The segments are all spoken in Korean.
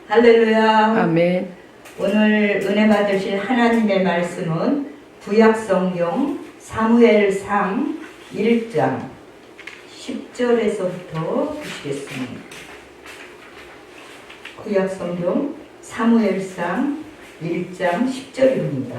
할렐루야. 아멘. 오늘 은혜 받으실 하나님의 말씀은 구약성경 사무엘상 1장 10절에서부터 보시겠습니다. 구약성경 사무엘상 1장 10절입니다.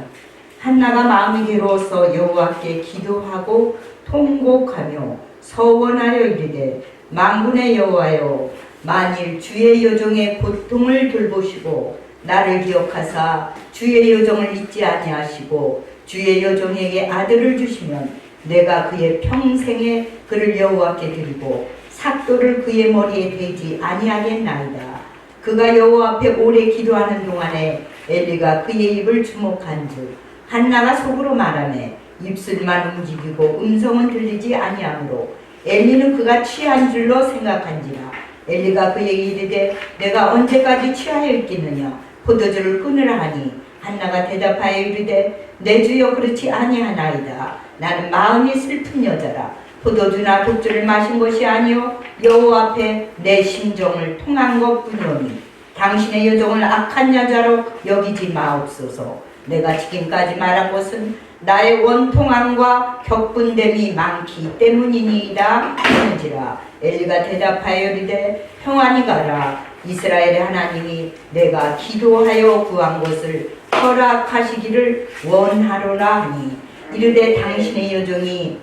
한나가 마음이 괴로워서 여호와께 기도하고 통곡하며 서원하여 이르되 만군의 여호와여, 만일 주의 여종의 고통을 돌보시고 나를 기억하사 주의 여종을 잊지 아니하시고 주의 여종에게 아들을 주시면 내가 그의 평생에 그를 여호와께 드리고 삭도를 그의 머리에 대지 아니하겠나이다. 그가 여호와 앞에 오래 기도하는 동안에 엘리가 그의 입을 주목한즉 한나가 속으로 말하매 입술만 움직이고 음성은 들리지 아니하므로 엘리는 그가 취한 줄로 생각한지라. 엘리가 그에게 이르되 내가 언제까지 취하여 있겠느냐 포도주를 끊으라 하니 한나가 대답하여 이르되 내 주여 그렇지 아니하나이다. 나는 마음이 슬픈 여자라. 포도주나 독주를 마신 것이 아니요 여호와 앞에 내 심정을 통한 것뿐이오니 당신의 여종을 악한 여자로 여기지 마옵소서. 내가 지금까지 말한 것은 나의 원통함과 격분됨이 많기 때문이니이다 하는지라. 엘리가 대답하여 이르되 평안히 가라. 이스라엘의 하나님이 내가 기도하여 구한 것을 허락하시기를 원하노라 하니 이르되 당신의 여종이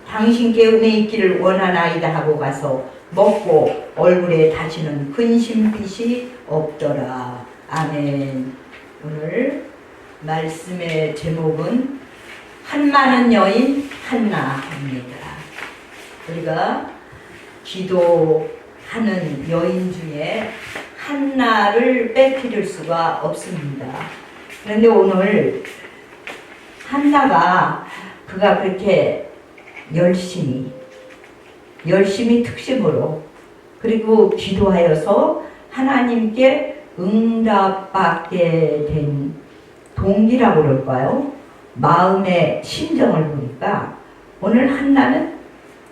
당신께 은혜 있기를 원하나이다 하고 가서 먹고 얼굴에 다시는 근심빛이 없더라. 아멘. 오늘 말씀의 제목은 한많은 여인 한나입니다. 우리가 기도하는 여인 중에 한나를 빼뜨릴 수가 없습니다. 그런데 오늘 한나가 그가 그렇게 열심히 특심으로 그리고 기도하여서 하나님께 응답받게 된 동기라고 그럴까요? 마음의 심정을 보니까 오늘 한나는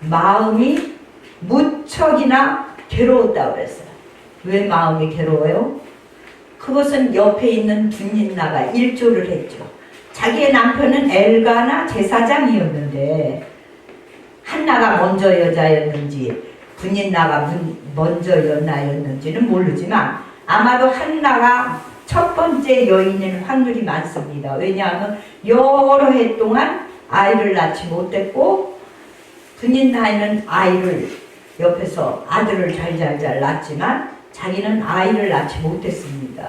마음이 무척이나 괴로웠다고 그랬어요. 왜 마음이 괴로워요? 그것은 옆에 있는 분인나가 일조를 했죠. 자기의 남편은 엘가나 제사장이었는데 한나가 먼저 여자였는지 분인나가 먼저 연하였는지는 모르지만 아마도 한나가 첫 번째 여인인 확률이 많습니다. 왜냐하면 여러 해 동안 아이를 낳지 못했고 분인나이는 아이를 옆에서 아들을 잘 낳았지만 자기는 아이를 낳지 못했습니다.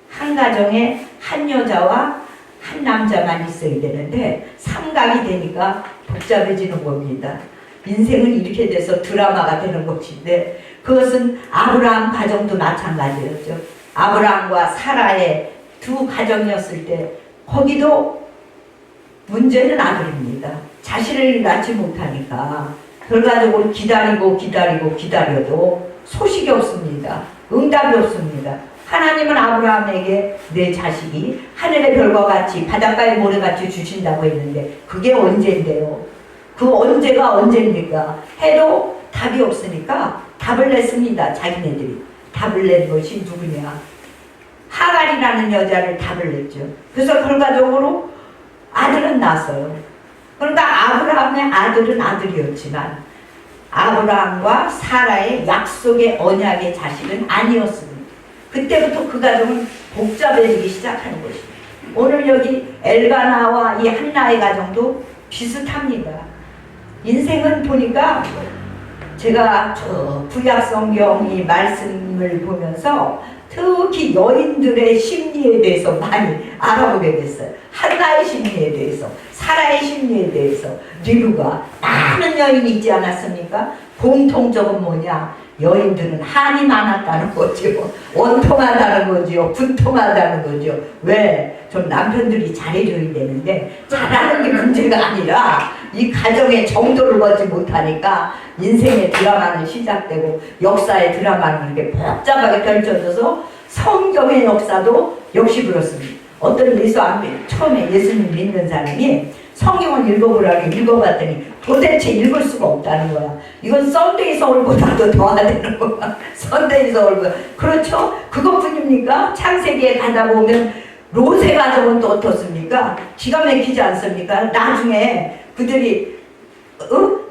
한 가정에 한 여자와 한 남자만 있어야 되는데 삼각이 되니까 복잡해지는 겁니다. 인생은 이렇게 돼서 드라마가 되는 것인데 그것은 아브라함 가정도 마찬가지였죠. 아브라함과 사라의 두 가정이었을 때 거기도 문제는 아들입니다. 자신을 낳지 못하니까 결과적으로 기다려도 소식이 없습니다. 응답이 없습니다. 하나님은 아브라함에게 내 자식이 하늘의 별과 같이 바닷가의 모래같이 주신다고 했는데 그게 언제인데요? 그 언제가 언제입니까? 해도 답이 없으니까 답을 냈습니다. 자기네들이. 답을 낸 것이 누구냐? 하갈이라는 여자를 답을 냈죠. 그래서 결과적으로 아들은 낳았어요. 그러니까 아브라함의 아들은 아들이었지만 아브라함과 사라의 약속의 언약의 자식은 아니었습니다. 그때부터 그 가정은 복잡해지기 시작하는 것입니다. 오늘 여기 엘가나와 이 한나의 가정도 비슷합니다. 인생은 보니까 제가 저 구약성경 이 말씀을 보면서 특히 여인들의 심리에 대해서 많이 알아보게 됐어요. 한나의 심리에 대해서, 사라의 심리에 대해서. 리브가 많은 여인이 있지 않았습니까? 공통적은 뭐냐? 여인들은 한이 많았다는 거죠. 원통하다는 거죠. 분통하다는 거죠. 왜? 좀 남편들이 잘해줘야 되는데 잘하는 게 문제가 아니라 이 가정의 정도를 보지 못하니까 인생의 드라마는 시작되고 역사의 드라마는 이렇게 복잡하게 펼쳐져서 성경의 역사도 역시 그렇습니다. 어떤 처음에 예수님 믿는 사람이 성경을 읽어보라고 읽어봤더니 도대체 읽을 수가 없다는 거야. 이건 썬데이 서울보다도 더하다는 거야. 썬데이 서울보다. 그렇죠? 그것뿐입니까? 창세기에 가다 보면 롯의 가족은 또 어떻습니까? 기가 막히지 않습니까? 나중에 그들이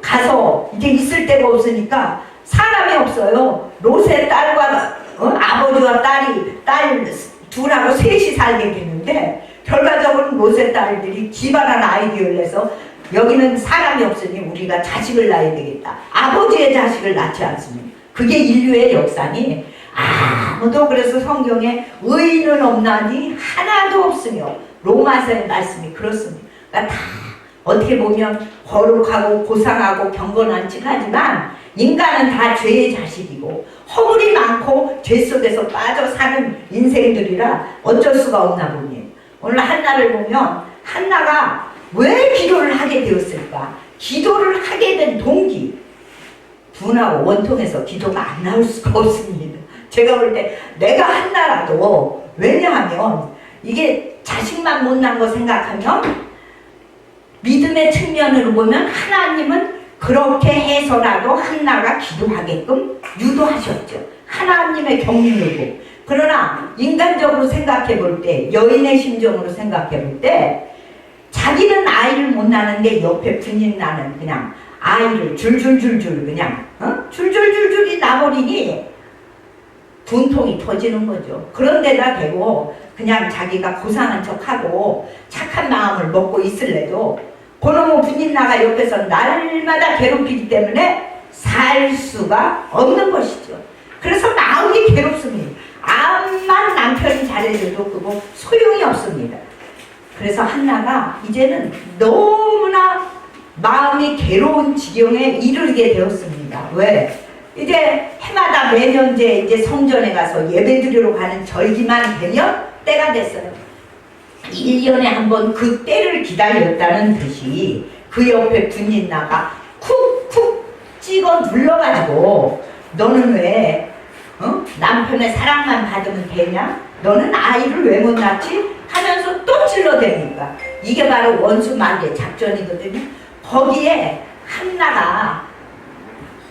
가서 이제 있을 데가 없으니까 사람이 없어요. 롯의 딸과 아버지와 딸 둘하고 셋이 살게 됐는데 결과적으로 롯의 딸들이 기발한 아이디어를 내서 여기는 사람이 없으니 우리가 자식을 낳아야 되겠다. 아버지의 자식을 낳지 않습니다. 그게 인류의 역사니 아무도 그래서 성경에 의인은 없나니 하나도 없으며 로마서의 말씀이 그렇습니다. 그러니까 다 어떻게 보면 거룩하고 고상하고 경건한 척하지만 인간은 다 죄의 자식이고 허물이 많고 죄 속에서 빠져 사는 인생들이라 어쩔 수가 없나 봅니다. 오늘 한나를 보면 한나가 왜 기도를 하게 되었을까? 기도를 하게 된 동기 분하고 원통해서 기도가 안 나올 수가 없습니다. 제가 볼 때 내가 한나라도 왜냐하면 이게 자식만 못난 거 생각하면 믿음의 측면으로 보면 하나님은 그렇게 해서라도 한나가 기도하게끔 유도하셨죠. 하나님의 경륜이고. 그러나 인간적으로 생각해 볼 때, 여인의 심정으로 생각해 볼 때 자기는 아이를 못 낳는데 옆에 분인 나는 그냥 아이를 줄줄줄줄 그냥 줄줄줄줄이 나버리니 분통이 터지는 거죠. 그런데다 대고 그냥 자기가 고상한 척하고 착한 마음을 먹고 있을래도 그놈의 분인나가 옆에서 날마다 괴롭히기 때문에 살 수가 없는 것이죠. 그래서 마음이 괴롭습니다. 암만 남편이 잘해줘도 그거 소용이 없습니다. 그래서 한나가 이제는 너무나 마음이 괴로운 지경에 이르게 되었습니다. 왜? 이제 해마다 매년 이제 성전에 가서 예배드리러 가는 절기만 되면 때가 됐어요. 1년에 한 번 그 때를 기다렸다는 듯이 그 옆에 분인나가 쿡쿡 찍어 눌러가지고 너는 왜 남편의 사랑만 받으면 되냐? 너는 아이를 왜 못 낳지? 하면서 또 찔러대니까 이게 바로 원수만개 작전이거든요. 거기에 한나가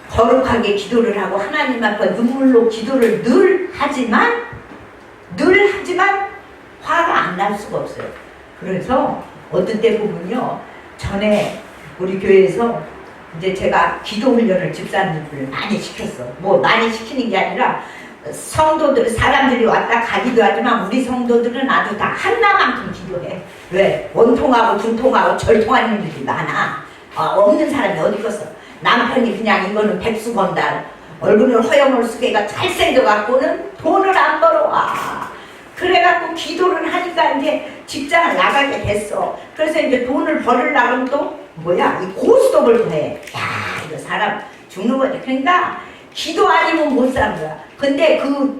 거룩하게 기도를 하고 하나님 앞에 눈물로 기도를 늘 하지만 화가 안 날 수가 없어요. 그래서 어떤 때 보면요, 전에 우리 교회에서 이제 제가 기도 훈련을 집사님들을 많이 시켰어. 뭐 많이 시키는 게 아니라 성도들, 사람들이 왔다 가기도 하지만 우리 성도들은 아주 다 한나만큼 기도해. 왜? 원통하고 분통하고 절통하는 일이 많아. 없는 사람이 어디 있겠어. 남편이 그냥 이거는 백수 건달 얼굴을 허여멀 쓰게가 잘생겨갖고는 돈을 안 벌어와. 그래갖고 기도를 하니까 이제 직장을 나가게 됐어. 그래서 이제 돈을 벌으려면 또 뭐야, 이 고스톱을 해. 야, 이거 사람 죽는 거지. 그러니까 기도 아니면 못 사는 거야. 근데 그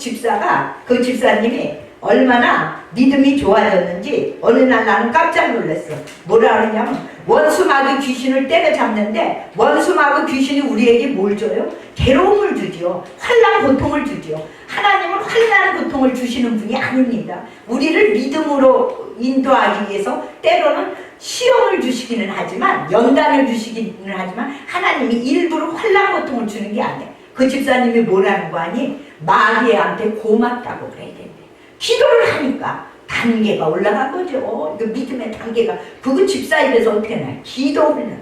집사님이 얼마나 믿음이 좋아졌는지 어느 날 나는 깜짝 놀랐어. 뭐라 그러냐면 원수마귀 귀신을 때려잡는데 원수마귀 귀신이 우리에게 뭘 줘요? 괴로움을 주지요. 환난 고통을 주지요. 하나님은 환난 고통을 주시는 분이 아닙니다. 우리를 믿음으로 인도하기 위해서 때로는 시험을 주시기는 하지만 연단을 주시기는 하지만 하나님이 일부러 환난 고통을 주는 게 아니에요. 그 집사님이 뭐라는 거 아니? 마귀한테 고맙다고 그래야 된대. 기도를 하니까 단계가 올라간 거죠. 그 믿음의 단계가. 그거 집사 입에서 어떻게 나요? 기도를.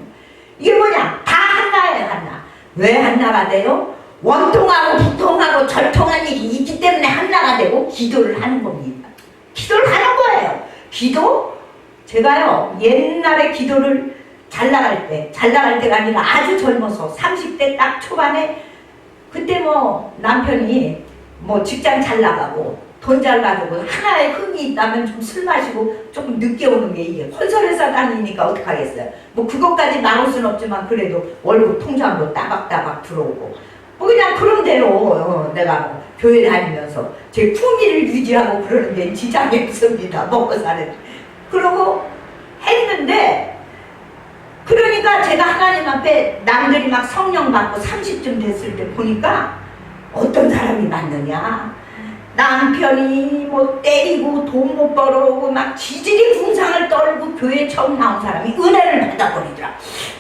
이게 뭐냐? 다 한나예요, 한나. 왜 한나가 돼요? 원통하고 부통하고 절통한 일이 있기 때문에 한나가 되고 기도를 하는 겁니다. 기도를 하는 거예요. 기도? 제가요, 옛날에 기도를 잘 나갈 때가 아니라 아주 젊어서 30대 딱 초반에 그때 뭐 남편이 뭐 직장 잘 나가고 돈 잘 가지고 하나의 흥이 있다면 좀 술 마시고 조금 늦게 오는 게 이게 건설회사 다니니까 어떡하겠어요. 뭐 그것까지 나올 순 없지만 그래도 월급 통장도 따박따박 들어오고 뭐 그냥 그런 대로 내가 교회 다니면서 제 품위를 유지하고 그러는 데 지장이 없습니다. 먹고 사는. 그러고 했는데 그러니까 제가 하나님 앞에 남들이 막 성령 받고 30쯤 됐을 때 보니까 어떤 사람이 맞느냐. 남편이 뭐 때리고 돈 못 벌어오고 막 지질이 궁상을 떨고 교회 처음 나온 사람이 은혜를 받아버리더라.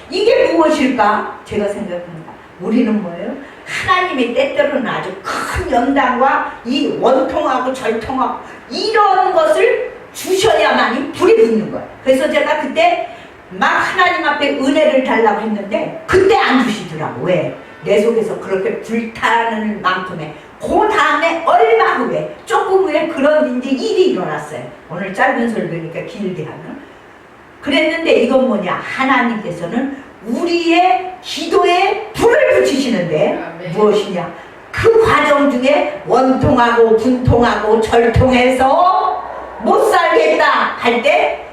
이게 무엇일까? 제가 생각합니다. 우리는 뭐예요? 하나님이 때때로는 아주 큰 연단과 이 원통하고 절통하고 이런 것을 주셔야만이 불이 붙는 거예요. 그래서 제가 그때 막 하나님 앞에 은혜를 달라고 했는데 그때 안 주시더라고. 왜? 내 속에서 그렇게 불타는 만큼의 그 다음에 얼마 후에 조금 후에 그런 이제 일이 일어났어요. 오늘 짧은 설교니까 길게 하면 그랬는데 이건 뭐냐? 하나님께서는 우리의 기도에 불을 붙이시는데 무엇이냐? 그 과정 중에 원통하고 분통하고 절통해서 못 살겠다 할 때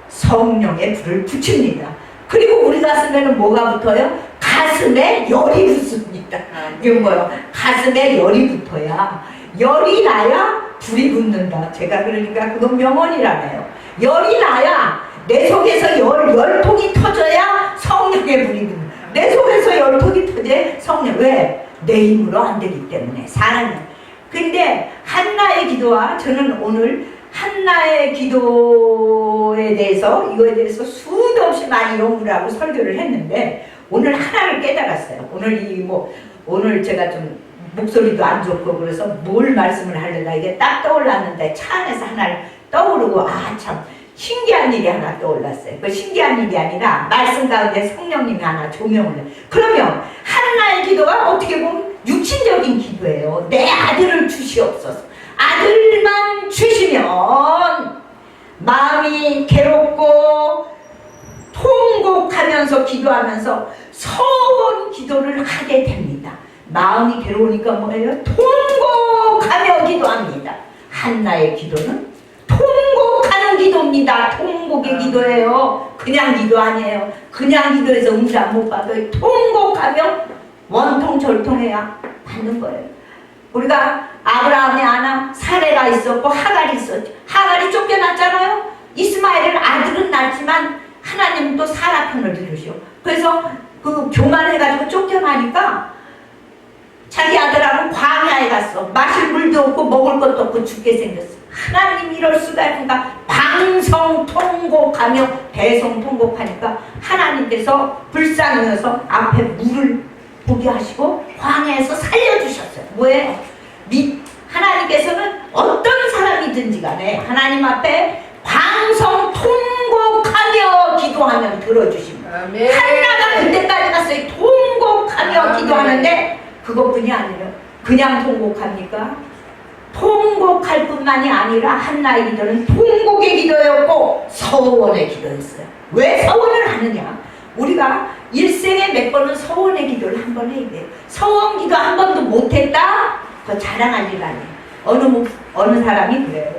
성령의 불을 붙입니다. 그리고 우리 가슴에는 뭐가 붙어요? 가슴에 열이 붙습니다. 이게 뭐예요? 가슴에 열이 붙어야 열이 나야 불이 붙는다. 제가 그러니까 그건 명언이라네요. 열이 나야 내 속에서 열통이 터져야 성령의 불이 붙는다. 내 속에서 열통이 터져야 성령. 왜? 내 힘으로 안 되기 때문에 사랑은. 근데 한나의 기도와 저는 오늘 한나의 기도에 대해서 이거에 대해서 수도 없이 많이 연구를 하고 설교를 했는데 오늘 하나를 깨달았어요. 오늘 제가 좀 목소리도 안 좋고 그래서 뭘 말씀을 하려다 이게 딱 떠올랐는데 차 안에서 하나를 떠오르고 참 신기한 일이 하나 떠올랐어요. 그 신기한 일이 아니라 말씀 가운데 성령님이 하나 조명을 해요. 그러면 한나의 기도가 어떻게 보면 육신적인 기도예요. 내 아들을 주시옵소서. 아들만 주시면 마음이 괴롭고 통곡하면서 기도하면서 서원 기도를 하게 됩니다. 마음이 괴로우니까 뭐예요? 통곡하며 기도합니다. 한나의 기도는 통곡하는 기도입니다. 통곡의 기도예요. 그냥 기도 아니에요. 그냥 기도해서 응답 못 받아요. 통곡하며 원통절통해야 받는 거예요. 우리가 아브라함의 아나 사레가 있었고 하갈이 있었죠. 하갈이 쫓겨났잖아요. 이스마엘은 아들은 낳지만 하나님은 또 사라 편을 들으셔. 그래서 그 교만해가지고 쫓겨나니까 자기 아들하고 광야에 갔어. 마실 물도 없고 먹을 것도 없고 죽게 생겼어. 하나님 이럴 수가 있는가? 방성 통곡하며 대성 통곡하니까 하나님께서 불쌍히 여서 앞에 물을 보게 하시고 광야에서 살려주셨어요. 뭐예요? 하나님께서는 어떤 사람이든지 간에 하나님 앞에 방성 통곡하며 기도하면 들어주십니다. 한나가 그때까지 갔어요. 통곡하며 기도하는데 그것뿐이 아니라 그냥 통곡합니까? 통곡할 뿐만이 아니라 한나의 기도는 통곡의 기도였고 서원의 기도였어요. 왜 서원을 하느냐? 우리가 일생에 몇 번은 서원의 기도를 한 번 해야 돼요. 서원 기도 한 번도 못했다? 그거 자랑할 일 아니에요. 어느 사람이 그래요.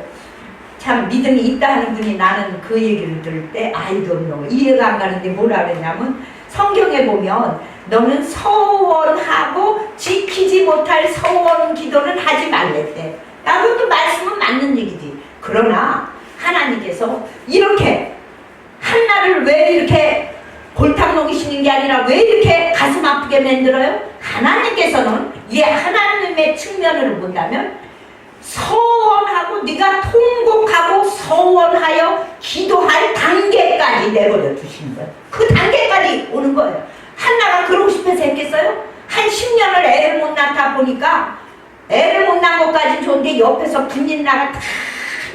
참 믿음이 있다 하는 분이 나는 그 얘기를 들을 때 아이도 이해가 안 가는데 뭐라 그랬냐면 성경에 보면 너는 서원하고 지키지 못할 서원 기도는 하지 말랬대. 그것도 말씀은 맞는 얘기지. 그러나 하나님께서 이렇게 한나를 왜 이렇게 골탕 먹이시는 게 아니라 왜 이렇게 가슴 아프게 만들어요? 하나님께서는 이 하나님의 측면으로 본다면 서원하고 네가 통곡하고 서원하여 기도할 단계까지 내버려 두시는 거예요. 그 단계까지 오는 거예요. 한나가 그러고 싶어서 했겠어요? 한 10년을 애를 못 낳다 보니까 애를 못 낳은 것까지는 좋은데 옆에서 분진나가 다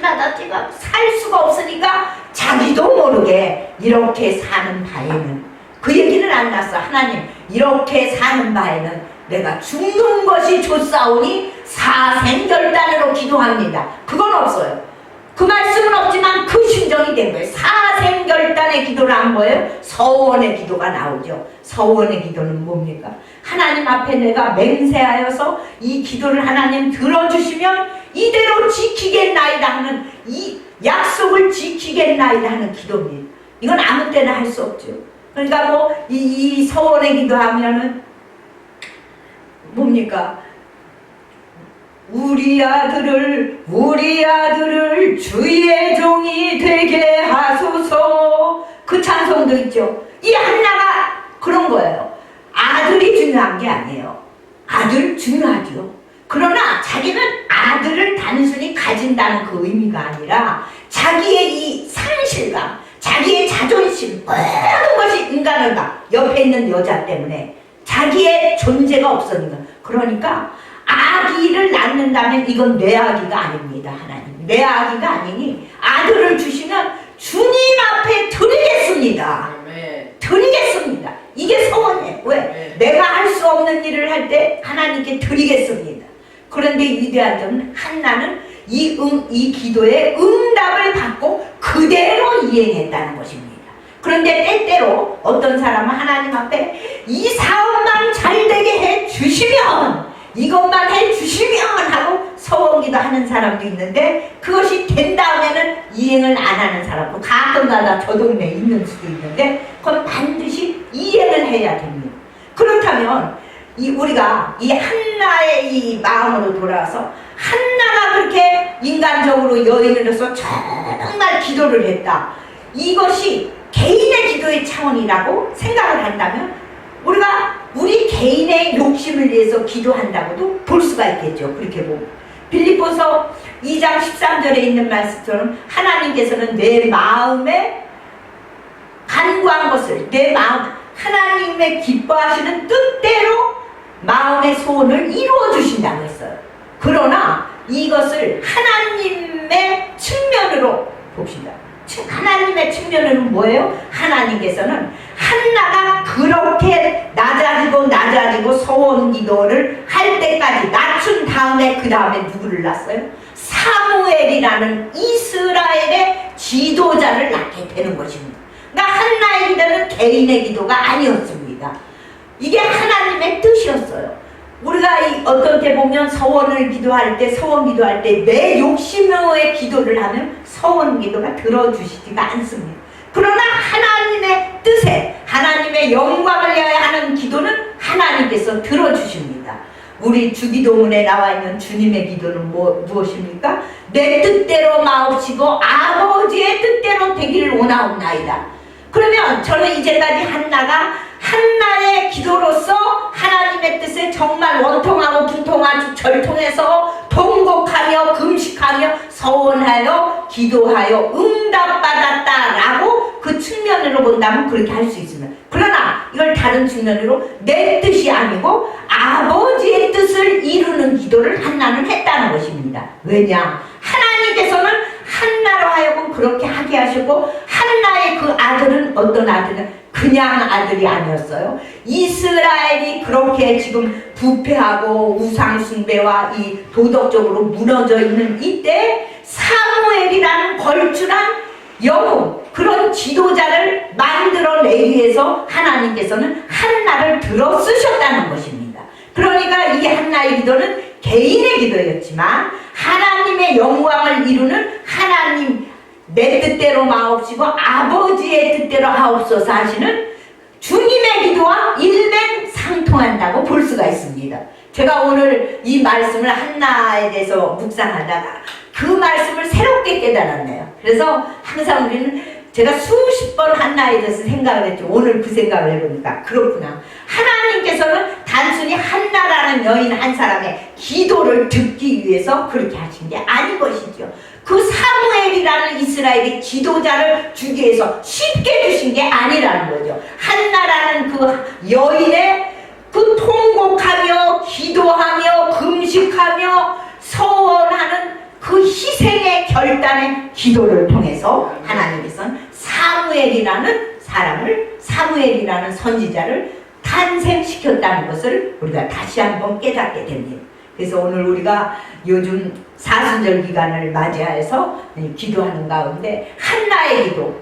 나다 찍어 살 수가 없으니까 자기도 모르게 이렇게 사는 바에는 그 얘기는 안 났어. 하나님 이렇게 사는 바에는 내가 죽는 것이 좋사오니 사생결단으로 기도합니다. 그건 없어요. 그 말씀은 없지만 그 심정이 된 거예요. 사생결단의 기도를 한 거예요. 서원의 기도가 나오죠. 서원의 기도는 뭡니까? 하나님 앞에 내가 맹세하여서 이 기도를 하나님 들어주시면 이대로 지키겠나이다 하는 이 약속을 지키겠나이다 하는 기도입니다. 이건 아무 때나 할 수 없죠. 그러니까 이 서원의 기도하면은 뭡니까? 우리 아들을 주의 종이 되게 하소서. 그 찬송도 있죠. 이 한나가 그런 거예요. 아들이 중요한 게 아니에요. 아들 중요하죠. 그러나 자기는 아들을 단순히 가진다는 그 의미가 아니라 자기의 이 상실감, 자기의 자존심, 모든 것이 인간을 봐. 옆에 있는 여자 때문에 자기의 존재가 없어진 거. 그러니까 아기를 낳는다면 이건 내 아기가 아닙니다. 하나님 내 아기가 아니니 아들을 주시면 주님 앞에 드리겠습니다. 드리겠습니다. 이게 서원이에요. 왜? 내가 할 수 없는 일을 할 때 하나님께 드리겠습니다. 그런데 위대한 점은 한나는 이 기도의 응답을 받고 그대로 이행했다는 것입니다. 그런데 때때로 어떤 사람은 하나님 앞에 이 사업만 잘 되게 해 주시면, 이것만 해 주시면 하고 서원기도 하는 사람도 있는데, 그것이 된 다음에는 이행을 안 하는 사람도 가끔가다 저 동네에 있는 수도 있는데, 그건 반드시 이행을 해야 됩니다. 그렇다면 우리가 이 한나의 이 마음으로 돌아와서, 한나가 그렇게 인간적으로 여인으로서 정말 기도를 했다, 이것이 개인의 기도의 차원이라고 생각을 한다면 우리 개인의 욕심을 위해서 기도한다고도 볼 수가 있겠죠. 그렇게 보면 빌립보서 2장 13절에 있는 말씀처럼 하나님께서는 내 마음에 간구한 것을, 내 마음, 하나님의 기뻐하시는 뜻대로 마음의 소원을 이루어 주신다고 했어요. 그러나 이것을 하나님의 측면으로 봅시다. 하나님의 측면은 뭐예요? 하나님께서는 한나가 그렇게 낮아지고 서원 기도를 할 때까지 낮춘 다음에 그 다음에 누구를 낳았어요? 사무엘이라는 이스라엘의 지도자를 낳게 되는 것입니다. 그러니까 한나의 기도는 개인의 기도가 아니었습니다. 이게 하나님의 뜻이었어요. 우리가 어떤 때 보면 서원 기도할 때 내 욕심의 기도를 하면 서원 기도가 들어주시지가 않습니다. 그러나 하나님의 뜻에, 하나님의 영광을 위하여 하는 기도는 하나님께서 들어주십니다. 우리 주기도문에 나와 있는 주님의 기도는 무엇입니까? 내 뜻대로 마옵시고 아버지의 뜻대로 되기를 원하옵나이다. 그러면 저는 이제까지 한나의 기도로서 하나님의 뜻에 정말 원통하고 분통하고 절통해서 통곡하며 금식하며 서원하여 기도하여 응답받았다라고 그 측면으로 본다면 그렇게 할 수 있습니다. 그러나 이걸 다른 측면으로 내 뜻이 아니고 아버지의 뜻을 이루는 기도를 한나는 했다는 것입니다. 왜냐? 하나님께서는 한나로 하여금 그렇게 하게 하시고, 한나의 그 아들은 어떤 아들은 그냥 아들이 아니었어요. 이스라엘이 그렇게 지금 부패하고 우상숭배와 이 도덕적으로 무너져 있는 이때 사무엘이라는 걸출한 영웅, 그런 지도자를 만들어내기 위해서 하나님께서는 한나를 들어 쓰셨다는 것입니다. 그러니까 이 한나의 기도는 개인의 기도였지만 하나님의 영광을 이루는 하나님, 내 뜻대로 마옵시고 아버지의 뜻대로 하옵소서 하시는 주님의 기도와 일맥상통한다고 볼 수가 있습니다. 제가 오늘 이 말씀을 한나에 대해서 묵상하다가 그 말씀을 새롭게 깨달았네요. 그래서 항상 제가 수십 번 한나에 대해서 생각을 했죠. 오늘 그 생각을 해보니까 그렇구나. 하나님께서는 단순히 한나라는 여인 한 사람의 기도를 듣기 위해서 그렇게 하신 게 아닌 것이죠. 그 사무엘이라는 이스라엘의 지도자를 주기 위해서 쉽게 주신 게 아니라는 거죠. 한나라는 그 여인의 그 통곡하며 기도하며 금식하며 서원하는 그 희생의 결단의 기도를 통해서 하나님께서는 사무엘이라는 선지자를 탄생시켰다는 것을 우리가 다시 한번 깨닫게 됩니다. 그래서 오늘 우리가 요즘 사순절 기간을 맞이해서 기도하는 가운데 한나의 기도,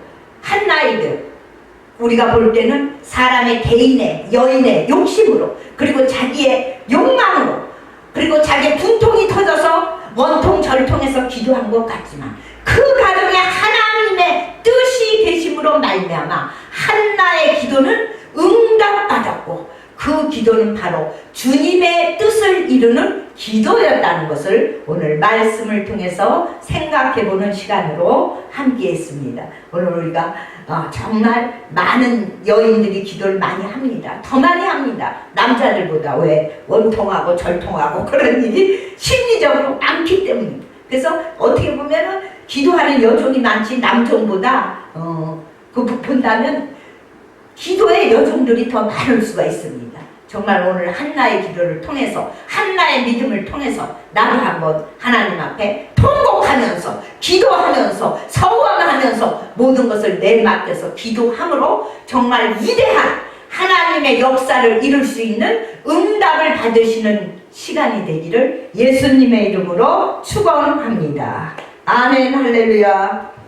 우리가 볼 때는 사람의 개인의 여인의 욕심으로, 그리고 자기의 욕망으로, 그리고 자기의 분통이 터져서 원통 절통해서 기도한 것 같지만 그 가정에 하나님의 뜻이 계심으로 말미암아 한나의 기도는 응답받았고, 그 그 기도는 바로 주님의 뜻을 이루는 기도였다는 것을 오늘 말씀을 통해서 생각해보는 시간으로 함께 했습니다. 오늘 우리가 정말 많은 여인들이 기도를 많이 합니다. 더 많이 합니다. 남자들보다. 왜? 원통하고 절통하고 그런 일이 심리적으로 많기 때문입니다. 그래서 어떻게 보면은 기도하는 여종이 많지 남종보다 본다면 기도의 여종들이 더 많을 수가 있습니다. 정말 오늘 한나의 기도를 통해서, 한나의 믿음을 통해서 나도 한번 하나님 앞에 통곡하면서, 기도하면서, 서원하면서 모든 것을 내맡겨서 기도함으로 정말 위대한 하나님의 역사를 이룰 수 있는 응답을 받으시는 시간이 되기를 예수님의 이름으로 축원합니다. 아멘 할렐루야.